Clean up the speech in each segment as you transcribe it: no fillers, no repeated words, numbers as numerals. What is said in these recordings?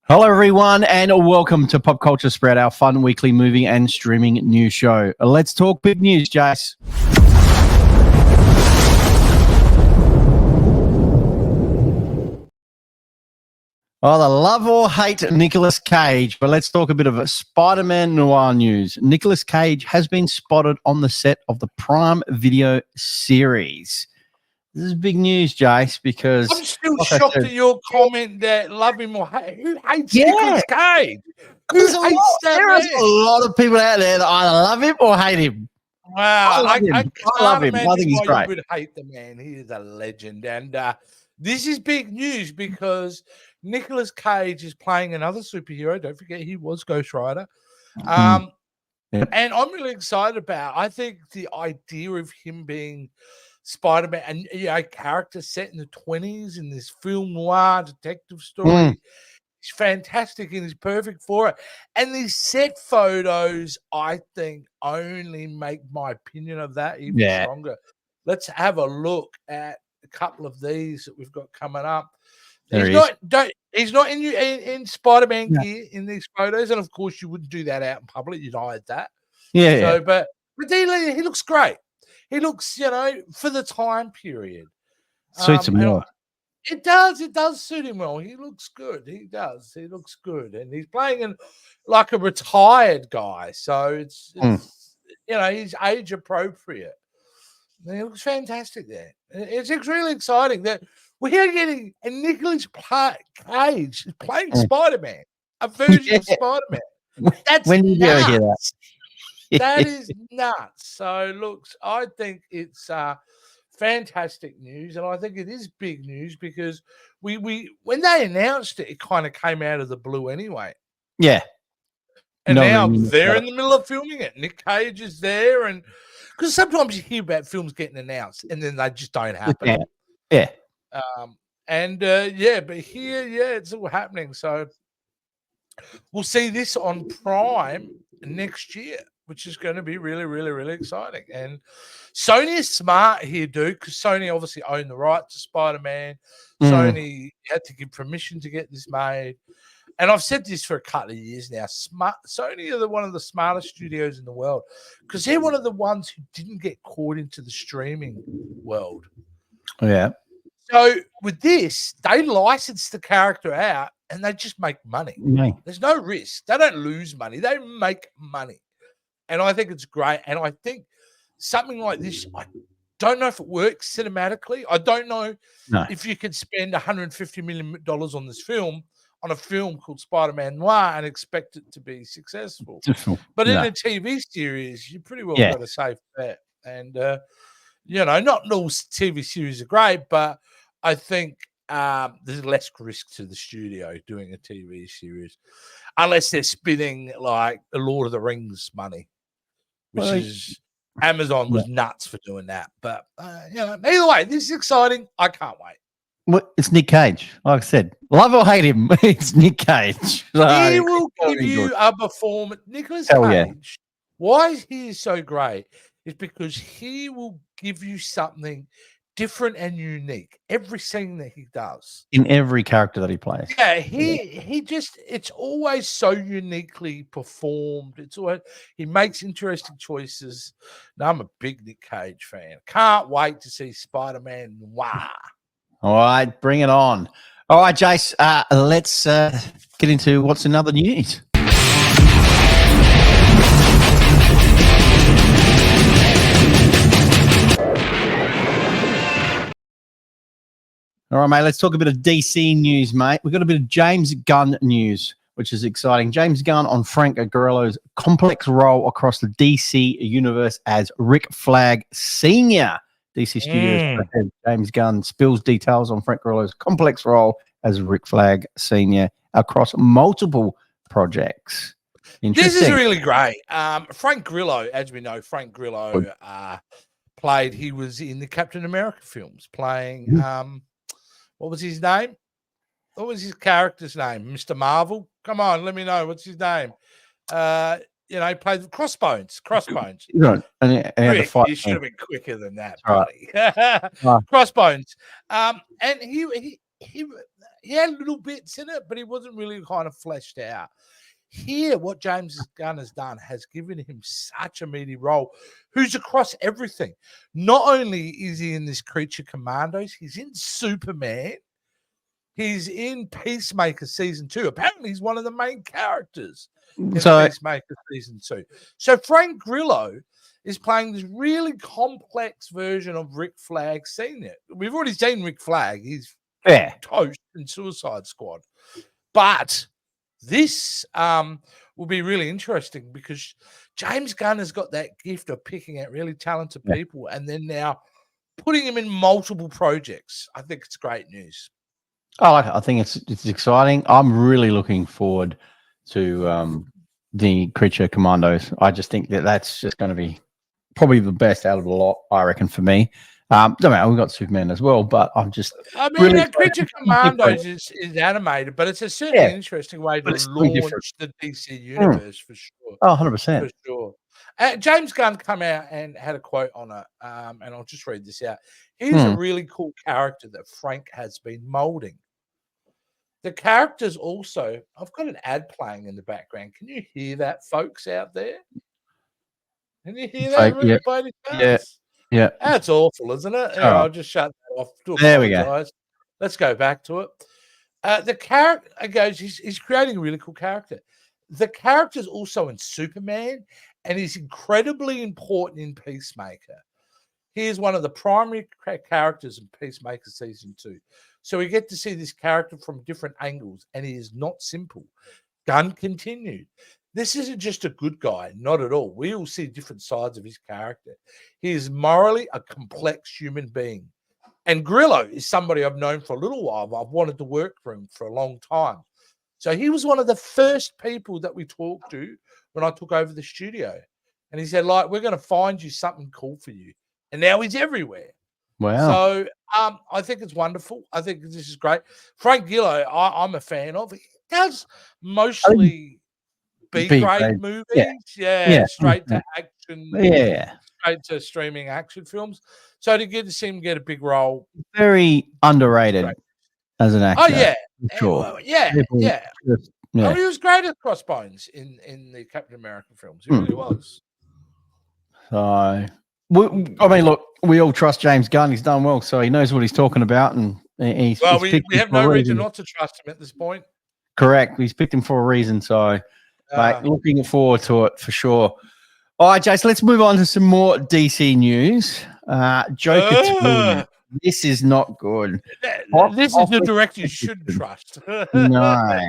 Hello, everyone, and welcome to Pop Culture Spread, our fun weekly movie and streaming news show. Let's talk big news, Jace. Oh, the love or hate Nicolas Cage, but let's talk a bit of Spider Man Noir news. Nicolas Cage has been spotted on the set of the Prime Video series. This is big news, Jace, because I'm still shocked at your comment that love him or hate. Who hates Nicolas Cage? Who hates that There is man? a lot of people out there that either love him or hate him. Wow, I love him. I think he's why great. you would hate the man. He is a legend, and this is big news because Nicolas Cage is playing another superhero. Don't forget, he was Ghost Rider. Yep. And I'm really excited about. I think the idea of him being Spider Man and character set in the 20s in this film noir detective story. He's fantastic and he's perfect for it. And these set photos, I think, only make my opinion of that even stronger. Let's have a look at a couple of these that we've got coming up. He's not in Spider-Man gear in these photos, and of course you wouldn't do that out in public. You'd hide that. But he looks great. He looks, for the time period. Suits him well. It does suit him well. He looks good. He does. He looks good. And he's playing in like a retired guy. So it's he's age appropriate. And he looks fantastic there. It's really exciting that we are getting a Nicolas Cage playing Spider-Man, a version of Spider-Man. That's when did you hear that? That is nuts. So, looks, I think it's fantastic news, and I think it is big news because we when they announced it, it kind of came out of the blue anyway. Yeah. And now they're in the middle of filming it. Nic Cage is there, and because sometimes you hear about films getting announced and then they just don't happen. Yeah. But here, it's all happening. So we'll see this on Prime next year, which is going to be really, really, really exciting. And Sony is smart here, dude, because Sony obviously owned the right to Spider-Man. Sony had to give permission to get this made. And I've said this for a couple of years now. Sony are one of the smartest studios in the world because they're one of the ones who didn't get caught into the streaming world. Yeah. So with this, they license the character out and they just make money. There's no risk. They don't lose money. They make money. And I think it's great. And I think something like this, I don't know if it works cinematically. I don't know if you could spend $150 million on this film, on a film called Spider Man Noir, and expect it to be successful. But in a TV series, you pretty well got a safe bet. And, not all TV series are great, but I think there's less risk to the studio doing a TV series, unless they're spinning like the Lord of the Rings money, which is Amazon was nuts for doing that. But either way, this is exciting. I can't wait. Well, it's Nic Cage. Like I said, love or hate him, it's Nic Cage. He will give you a performance. Nicolas Cage, why he is so great is because he will give you something different and unique every scene that he does in every character that he plays. It's always so uniquely performed. It's always, he makes interesting choices. Now, I'm a big Nic Cage fan. Can't wait to see Spider-Man Noir. All right, bring it on. All right, Jace, let's get into what's in other news. All right, mate, let's talk a bit of DC news, mate. We've got a bit of James Gunn news, which is exciting. James Gunn on Frank Grillo's complex role across the DC universe as Rick Flag Sr. DC Studios president James Gunn spills details on Frank Grillo's complex role as Rick Flag Sr. across multiple projects. This is really great. Frank Grillo, as we know, he was in the Captain America films playing, what was his name? What was his character's name? Mr. Marvel? Come on, let me know. What's his name? He played Crossbones. Right. And Rick, you should have been quicker than that, buddy. Crossbones. And he he had little bits in it, but he wasn't really kind of fleshed out. Here, what James Gunn has done has given him such a meaty role, who's across everything. Not only is he in this Creature Commandos, he's in Superman. He's in Peacemaker season 2. Apparently, he's one of the main characters in Peacemaker season 2. So Frank Grillo is playing this really complex version of Rick Flag Senior. We've already seen Rick Flag. He's toast in Suicide Squad. But this will be really interesting because James Gunn has got that gift of picking out really talented people and then now putting him in multiple projects. I think it's great news. I think it's exciting. I'm really looking forward to the Creature Commandos. I just think that's just going to be probably the best out of the lot, I reckon, for me. Don't matter, we've got Superman as well, but I'm just. Really Creature Commandos is animated, but it's a certainly interesting way to launch the DC universe for sure. Oh, 100%. For sure. James Gunn come out and had a quote on it, and I'll just read this out. Here's a really cool character that Frank has been molding. The characters also, I've got an ad playing in the background. Can you hear that, folks out there? Can you hear that? Yeah. That's awful, isn't it? Yeah, I'll just shut that off. There we go. Let's go back to it. The character goes, he's creating a really cool character. The character's also in Superman, and he's incredibly important in Peacemaker. He is one of the primary characters in Peacemaker season 2. So we get to see this character from different angles, and he is not simple. Gunn continued. This isn't just a good guy, not at all. We all see different sides of his character. He is morally a complex human being. And Grillo is somebody I've known for a little while. I've wanted to work for him for a long time. So he was one of the first people that we talked to when I took over the studio. And he said, we're going to find you something cool for you. And now he's everywhere. Wow. So I think it's wonderful. I think this is great. Frank Grillo, I'm a fan of. He does mostly B-grade movies. Straight to action. Straight to streaming action films. So to see him get a big role. Very underrated as an actor. Oh, yeah. Sure. Oh, he was great at Crossbones in the Captain America films. He really was. So, I mean, look, we all trust James Gunn. He's done well, so he knows what he's talking about. And we have no reason not to trust him at this point. Correct. He's picked him for a reason. So, mate, looking forward to it for sure. All right, Jason, let's move on to some more DC news. Joker 2. This is not good. This is the director you shouldn't trust. No.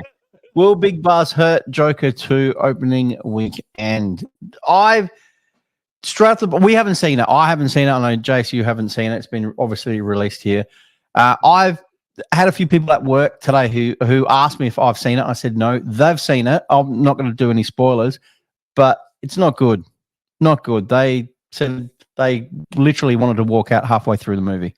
Will big buzz hurt Joker 2 opening weekend? We haven't seen it. I haven't seen it. I know, Jace, you haven't seen it. It's been obviously released here. I've had a few people at work today who asked me if I've seen it. I said no. They've seen it. I'm not going to do any spoilers, but it's not good. Not good. They said they literally wanted to walk out halfway through the movie.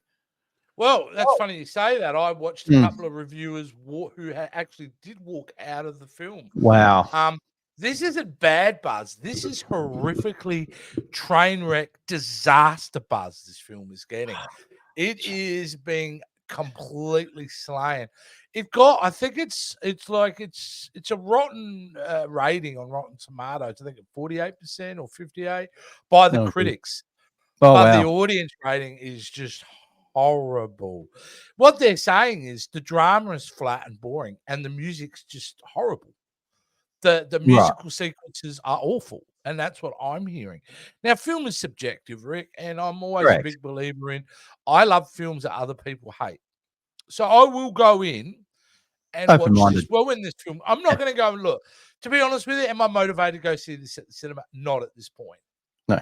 Well, that's funny you say that. I watched a couple of reviewers who actually did walk out of the film. Wow. This isn't bad buzz. This is horrifically train wreck disaster buzz this film is getting. It is being completely slain. I think it's a rotten rating on Rotten Tomatoes. I think at 48% or 58% by the critics. But the audience rating is just horrible. What they're saying is the drama is flat and boring, and the music's just horrible. The musical sequences are awful, and that's what I'm hearing. Now, film is subjective, Rick, and I'm always a big believer in. I love films that other people hate, so I will go in and watch this. Well, in this film, I'm not going to go and look. To be honest with you, am I motivated to go see this at the cinema? Not at this point. No.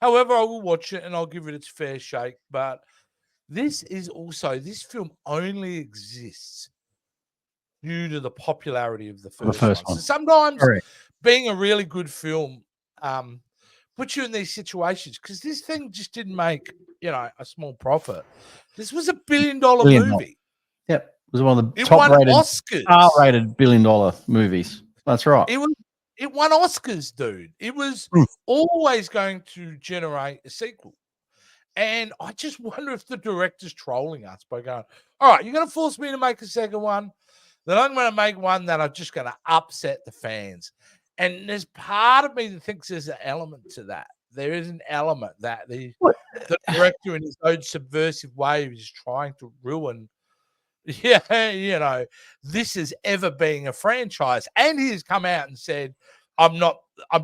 However, I will watch it and I'll give it its fair shake. But this film only exists due to the popularity of the first one. So sometimes being a really good film puts you in these situations because this thing just didn't make, a small profit. This was $1 billion movie. Yep. It was one of the top-rated, R-rated $1 billion movies. That's right. It won Oscars, dude. It was always going to generate a sequel. And I just wonder if the director's trolling us by going, all right, you're going to force me to make a second one. Then I'm going to make one that I'm just going to upset the fans. And there's part of me that thinks there's an element to that. There is an element that the director in his own subversive way is trying to ruin, this is ever being a franchise. And he has come out and said, I'm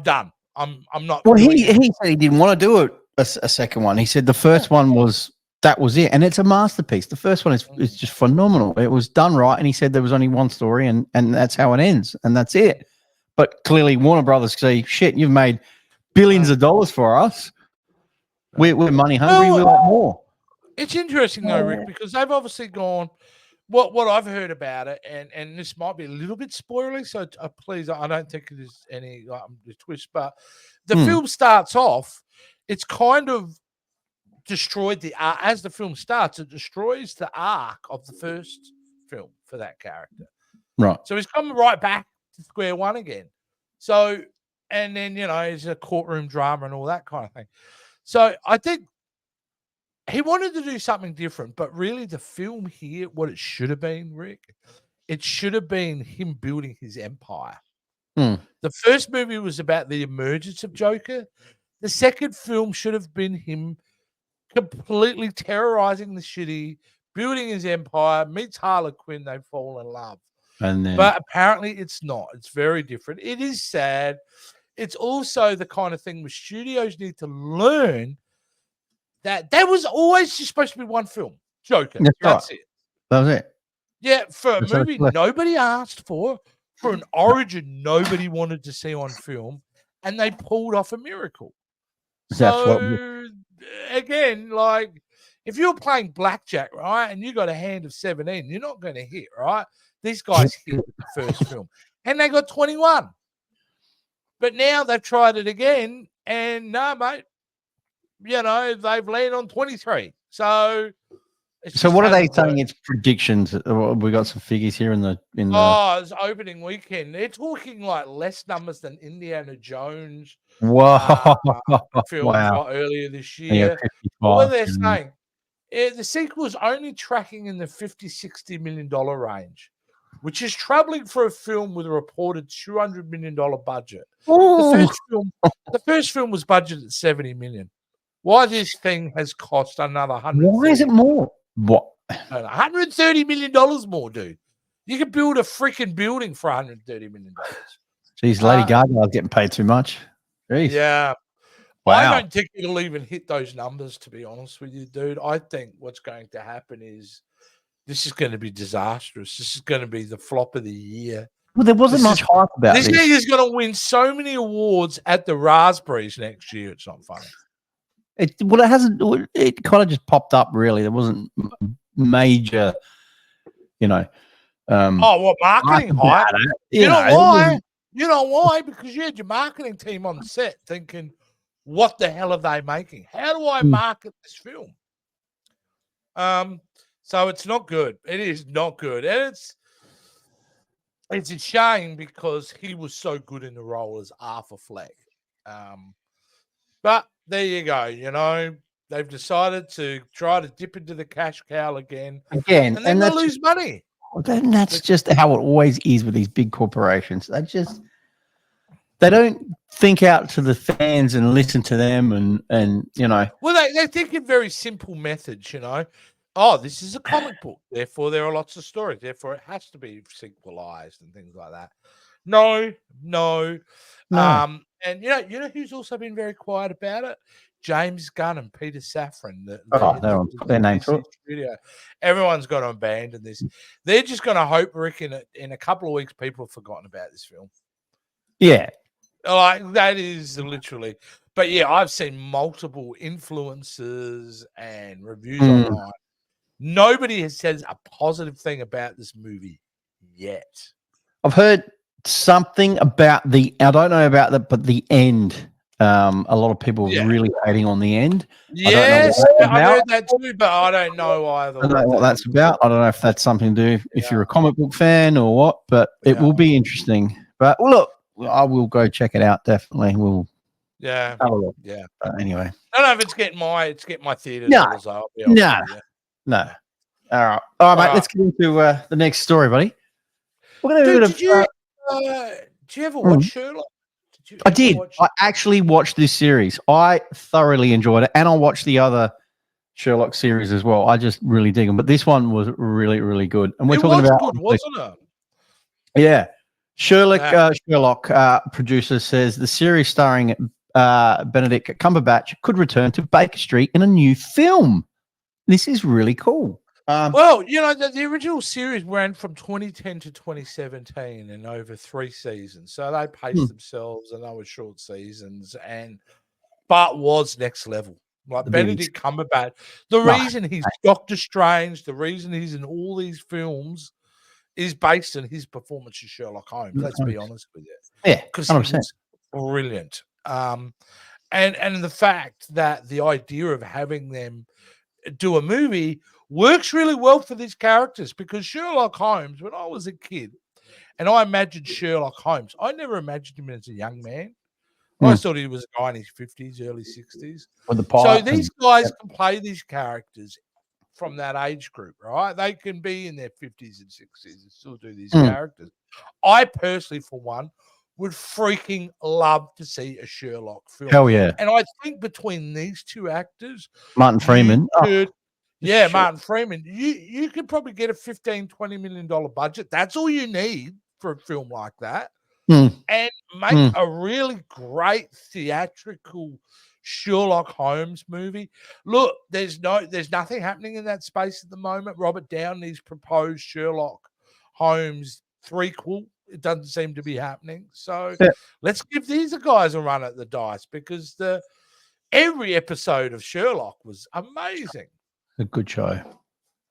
done. I'm not. Well, he said he didn't want to do a second one. He said the first one was it, and it's a masterpiece. The first one is just phenomenal. It was done right, and he said there was only one story, and that's how it ends, and that's it. But clearly, Warner Brothers say, "Shit, you've made billions of dollars for us. We're money hungry. We want more." It's interesting though, Rick, because they've obviously gone. What I've heard about it, and this might be a little bit spoilery, so please, I don't think it is any twist, but the film starts off, it's kind of destroyed as the film starts, it destroys the arc of the first film for that character. Right. So he's coming right back to square one again. So, and then, it's a courtroom drama and all that kind of thing. So I think he wanted to do something different, but really the film here, what it should have been, Rick, it should have been him building his empire. The first movie was about the emergence of Joker. The second film should have been him completely terrorizing the city, building his empire, meets Harley Quinn, they fall in love. But apparently it's not. It's very different. It is sad. It's also the kind of thing where studios need to learn that there was always just supposed to be one film, Joker. That's it. That was it. Yeah, for a movie nobody asked for an origin nobody wanted to see on film, and they pulled off a miracle. So, again, like, if you're playing blackjack, right, and you got a hand of 17, you're not going to hit, right? These guys hit with the first film, and they got 21. But now they've tried it again, and no, mate, they've landed on 23. So what are they saying? It's predictions. We got some figures here in the. It's opening weekend. They're talking like less numbers than Indiana Jones. Wow. Film earlier this year. What are they saying? The sequel is only tracking in the $50-60 million range, which is troubling for a film with a reported $200 million budget. The first film was budgeted at $70 million. Why this thing has cost another $100? Why is it more? What? $130 million more, dude. You could build a freaking building for $130 million. Jeez, Lady Gaga's getting paid too much. Jeez. Yeah. Wow. I don't think it'll even hit those numbers, to be honest with you, dude. I think what's going to happen is this is going to be disastrous. This is going to be the flop of the year. Well, there wasn't much hype about this. This thing is going to win so many awards at the Raspberries next year. It's not funny. It hasn't. It kind of just popped up. Really, there wasn't major, what marketing hype? You know why? You know why? Because you had your marketing team on set thinking, "What the hell are they making? How do I market this film?" So it's not good. It is not good, and it's a shame because he was so good in the role as Arthur Fleck. But there you go. They've decided to try to dip into the cash cow again, and then they'll lose money. Well, then that's just how it always is with these big corporations. They don't think out to the fans and listen to them, and Well, they think in very simple methods. Oh, this is a comic book, therefore there are lots of stories, therefore it has to be sequelized and things like that. No. And you know who's also been very quiet about it? James Gunn and Peter Safran. Their names. Everyone's got to abandon this. They're just going to hope, Rick, in a couple of weeks, people have forgotten about this film. Yeah. Like, that is literally. But yeah, I've seen multiple influencers and reviews online. Nobody has said a positive thing about this movie yet. I've heard something about I don't know about that, but the end. A lot of people really hating on the end. Yes, I heard that too, but I don't know either. I don't know what that's about. I don't know if that's something to do if you're a comic book fan or what, but it will be interesting. But look, I will go check it out. Definitely, we'll Yeah. Have a look. Yeah. Anyway. I don't know if it's getting my theatre No. dollars. I'll be honest with you. No. All right, mate. Let's get into the next story, buddy. We're going to do a bit of. Did you ever watch Sherlock? I did. I actually watched this series. I thoroughly enjoyed it, and I watched the other Sherlock series as well. I just really dig them, but this one was really, really good. And we're talking about good, wasn't it? Yeah, Sherlock producer says the series starring Benedict Cumberbatch could return to Baker Street in a new film. This is really cool. Well, the original series ran from 2010 to 2017 and over 3 seasons. So they paced themselves and they were short seasons but was next level. Like Benedict Cumberbatch, the reason he's Doctor Strange, the reason he's in all these films is based on his performance as Sherlock Holmes. Let's be honest with you. Yeah, because he was brilliant. And the fact that the idea of having them do a movie works really well for these characters, because Sherlock Holmes, when I was a kid and I imagined Sherlock Holmes, I never imagined him as a young man. I always thought he was a guy in his 50s, early 60s. So these guys can play these characters from that age group, right? They can be in their 50s and 60s and still do these characters. I personally, for one, would freaking love to see a Sherlock film. Hell yeah. And I think between these two actors, Martin Freeman. Martin Freeman, you could probably get a $15-20 million budget. That's all you need for a film like that. And make a really great theatrical Sherlock Holmes movie. Look, there's nothing happening in that space at the moment. Robert Downey's proposed Sherlock Holmes threequel. It doesn't seem to be happening. So let's give these guys a run at the dice, because every episode of Sherlock was amazing. A good show.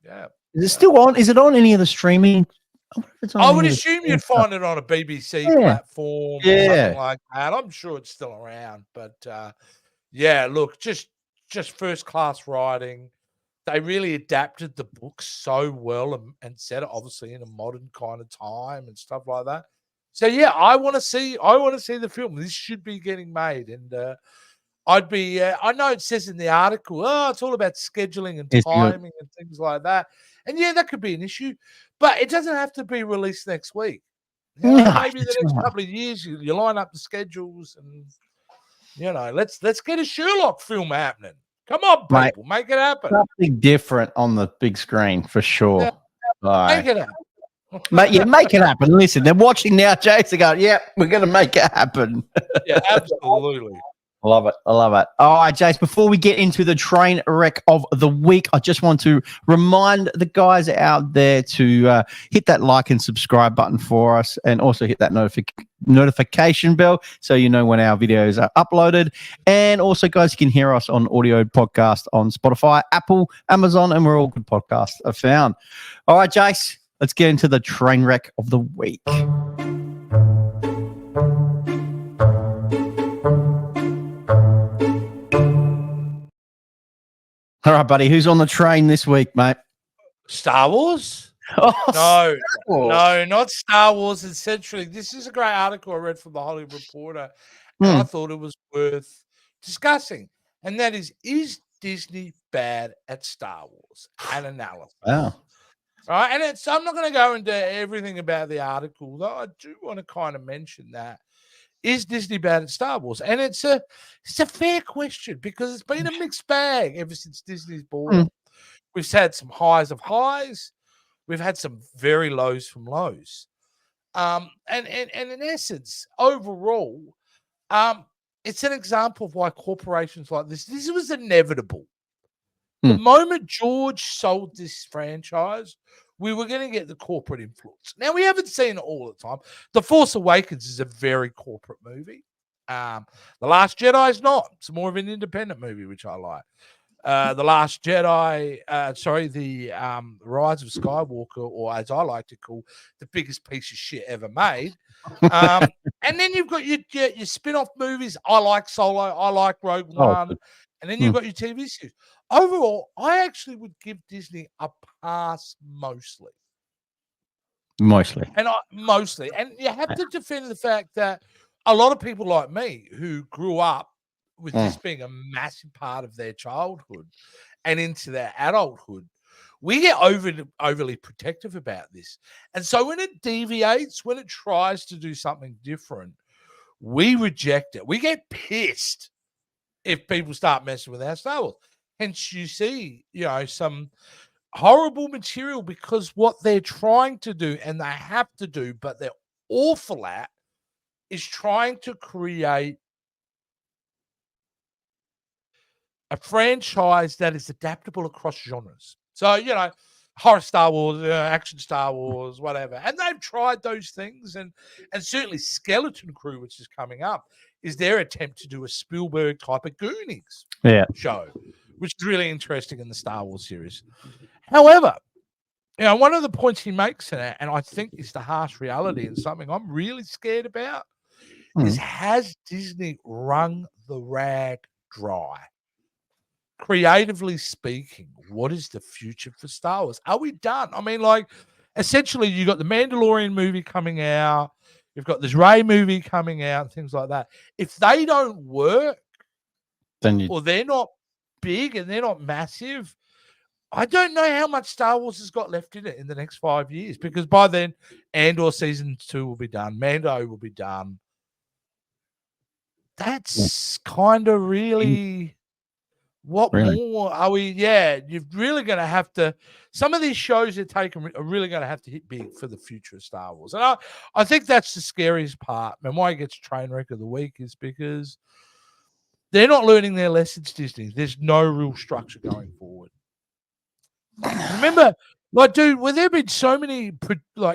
Yeah. Is it still on? Is it on any of the streaming? I would assume you'd find it on a BBC platform or something like that. I'm sure it's still around. But look, just first class writing. They really adapted the book so well and set it obviously in a modern kind of time and stuff like that. So I want to see the film. This should be getting made, and I'd be. I know it says in the article, it's all about scheduling and timing and things like that. And that could be an issue, but it doesn't have to be released next week. Maybe the next couple of years you line up the schedules, and let's get a Sherlock film happening. Come on, people, make it happen. Something different on the big screen for sure. Make it happen. Make it happen. Listen, they're watching now, Chase. They go, we're going to make it happen. Yeah, absolutely. I love it. All right, Jace, before we get into the train wreck of the week, I just want to remind the guys out there to hit that like and subscribe button for us, and also hit that notification bell so you know when our videos are uploaded. And also, guys, you can hear us on audio podcast on Spotify, Apple, Amazon, and where all good podcasts are found. All right, Jace, let's get into the train wreck of the week. All right, buddy. Who's on the train this week, mate? Star Wars? No, not Star Wars. Essentially, this is a great article I read from the Hollywood Reporter, and I thought it was worth discussing. And that is Disney bad at Star Wars? An analysis. Wow. Right, and I'm not going to go into everything about the article, though I do want to kind of mention that. Is Disney bad at Star Wars? And it's a fair question, because it's been a mixed bag ever since Disney's bought. We've had some highs of highs. We've had some very lows from lows. And in essence, overall, it's an example of why corporations like this was inevitable. The moment George sold this franchise, we were going to get the corporate influence. Now, we haven't seen it all the time. The Force Awakens is a very corporate movie. The Last Jedi is not. It's more of an independent movie, which I like. The Last Jedi, the Rise of Skywalker, or as I like to call, the biggest piece of shit ever made. And then you've got your spin-off movies. I like Solo. I like Rogue One. And then you've got your TV series. Overall, I actually would give Disney a pass mostly. And you have to defend the fact that a lot of people like me who grew up with this being a massive part of their childhood and into their adulthood, we get overly protective about this. And so when it deviates, when it tries to do something different, we reject it. We get pissed if people start messing with our Star Wars. Hence, you see, some horrible material, because what they're trying to do, and they have to do, but they're awful at, is trying to create a franchise that is adaptable across genres. So, horror Star Wars, action Star Wars, whatever. And they've tried those things. And certainly Skeleton Crew, which is coming up, is their attempt to do a Spielberg type of Goonies show, which is really interesting in the Star Wars series. However, one of the points he makes in it, and I think is the harsh reality and something I'm really scared about, is has Disney wrung the rag dry? Creatively speaking, what is the future for Star Wars? Are we done? I mean, essentially, you got the Mandalorian movie coming out, you've got this Rey movie coming out, and things like that. If they don't work, or they're not big and they're not massive, I don't know how much Star Wars has got left in it in the next 5 years, because by then, Andor season 2 will be done, Mando will be done. That's kind of really... What more are we? Yeah, you're really going to have to. Some of these shows they're taking are really going to have to hit big for the future of Star Wars, and I think that's the scariest part. And why it gets train wreck of the week is because they're not learning their lessons. Disney, there's no real structure going forward. Remember, dude, there have been so many,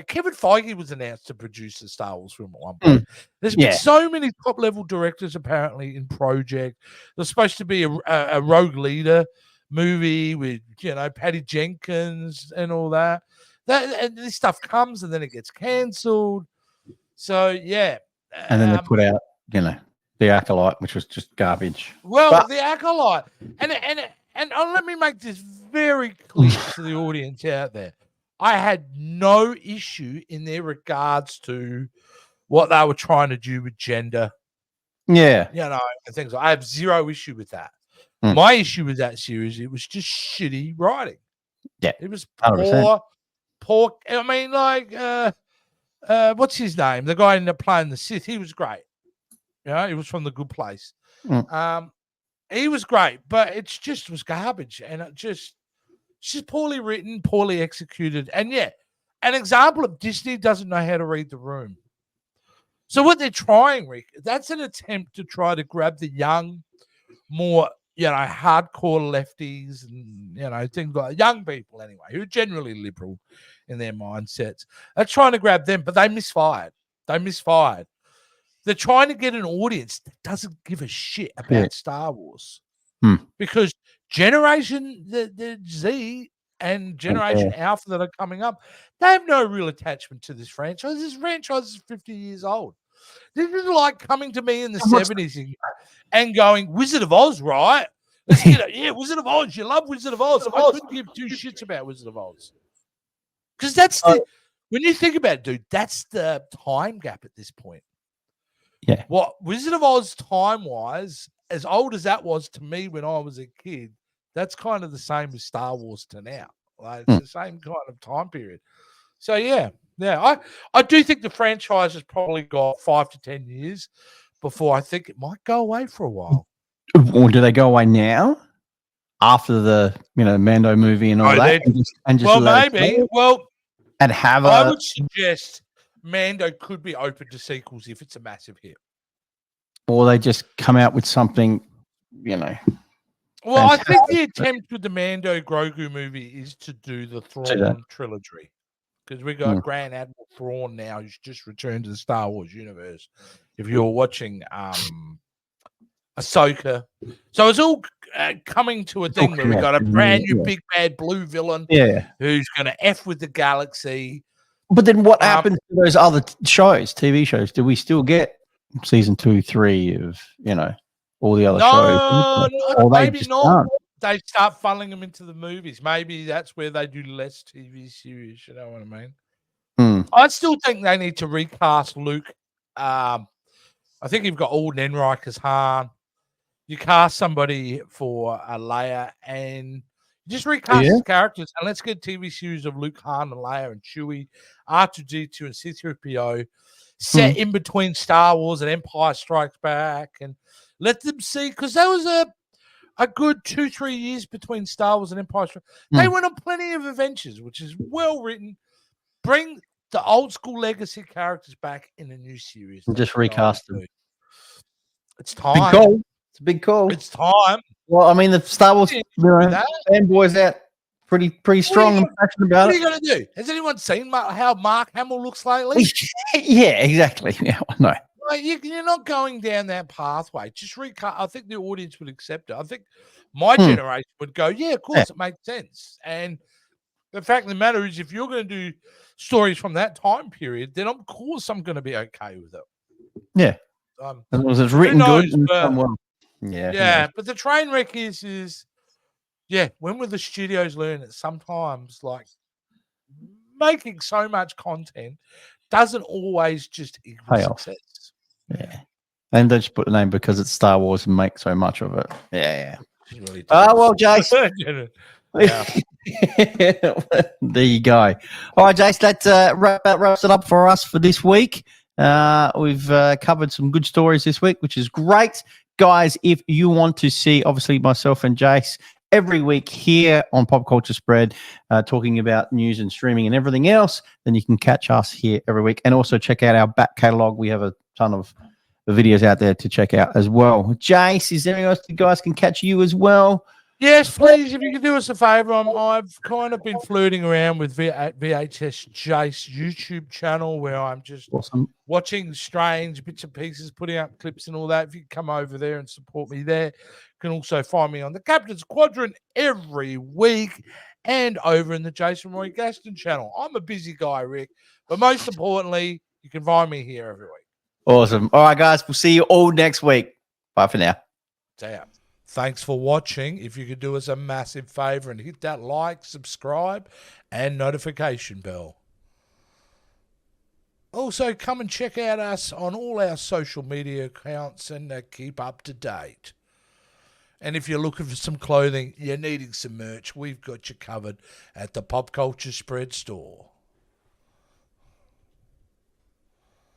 Kevin Feige was announced to produce a Star Wars film at one point. There's been so many top-level directors apparently in project. There's supposed to be a Rogue Leader movie with, Patty Jenkins and all that. And this stuff comes and then it gets cancelled. So, yeah. And then they put out, The Acolyte, which was just garbage. Well, The Acolyte. And let me make this very clear to the audience out there. I had no issue in their regards to what they were trying to do with gender. Yeah. And things. I have zero issue with that. My issue with that series, it was just shitty writing. Yeah. It was 100%. poor. I mean, what's his name? The guy in the playing the Sith, he was great. He was from The Good Place. He was great, but it just was garbage, and it's just poorly written, poorly executed. And an example of Disney doesn't know how to read the room. So what they're trying, Rick, that's an attempt to try to grab the young, more hardcore lefties and things like young people anyway, who are generally liberal in their mindsets. They're trying to grab them, but they misfired. They're trying to get an audience that doesn't give a shit about Star Wars. Because Generation the Z and Generation Alpha that are coming up, they have no real attachment to this franchise. This franchise is 50 years old. This is like coming to me in the 70s and going, Wizard of Oz, right? Let's get it. Yeah, Wizard of Oz. You love Wizard of Oz. I couldn't give two shits about Wizard of Oz. Because that's when you think about it, dude, that's the time gap at this point. Yeah. What Wizard of Oz time-wise, as old as that was to me when I was a kid, that's kind of the same as Star Wars to now. It's the same kind of time period. So, I do think the franchise has probably got 5 to 10 years before I think it might go away for a while. Or do they go away now? After the, Mando movie and all that? Maybe. And have I would suggest Mando could be open to sequels if it's a massive hit. Or they just come out with something, Well, I think the attempt with the Mando Grogu movie is to do the Thrawn trilogy. Because we got Grand Admiral Thrawn now, who's just returned to the Star Wars universe. If you're watching Ahsoka. So it's all coming to a thing where we got a brand new big bad blue villain who's going to F with the galaxy. But then what happens to those other shows, TV shows? Do we still get season 2, 3 of, all the other shows? No, maybe not. They start funneling them into the movies. Maybe that's where they do less TV series. You know what I mean? I still think they need to recast Luke. I think you've got Alden Ehrenreich as Han. you cast somebody for a Leia and just recast the characters, and let's get a TV series of Luke, Han, and Leia, and Chewie, R2D2, and C3PO set in between Star Wars and Empire Strikes Back, and let them see, because that was a good 2-3 years between Star Wars and Empire Strikes. They went on plenty of adventures, which is well written. Bring the old school legacy characters back in a new series. And just recast them. It's time. Big call. It's a big call. It's time. Well, I mean, the Star Wars fanboys out pretty strong and passionate about it. What are you going to do? Has anyone seen how Mark Hamill looks lately? Yeah, exactly. Yeah, no. Like, you're not going down that pathway. Just recut. I think the audience would accept it. I think my generation would go, yeah, of course, it makes sense. And the fact of the matter is, if you're going to do stories from that time period, then of course I'm going to be okay with it. Yeah. As long as it's written good and done well. Yeah. But the train wreck is when will the studios learn that sometimes, like, making so much content doesn't always just equal success. Yeah. And don't just put the name because it's Star Wars and make so much of it. Yeah. Really well, Jace. There you go. All right, Jace, that wraps it up for us for this week. We've covered some good stories this week, which is great. Guys, if you want to see, obviously, myself and Jace every week here on Pop Culture Spread, talking about news and streaming and everything else, then you can catch us here every week. And also check out our back catalogue. We have a ton of videos out there to check out as well. Jace, is there anything else the guys can catch you as well? Yes, please, if you could do us a favor. I've kind of been flirting around with VHS Jace YouTube channel, where I'm just watching strange bits and pieces, putting out clips and all that. If you come over there and support me there, you can also find me on the Captain's Quadrant every week and over in the Jason Roy Gaston channel. I'm a busy guy, Rick, but most importantly, you can find me here every week. Awesome. All right, guys, we'll see you all next week. Bye for now. See ya. Thanks for watching. If you could do us a massive favor and hit that like, subscribe, and notification bell. Also, come and check out us on all our social media accounts and keep up to date. And if you're looking for some clothing, you're needing some merch, we've got you covered at the Pop Culture Spread store.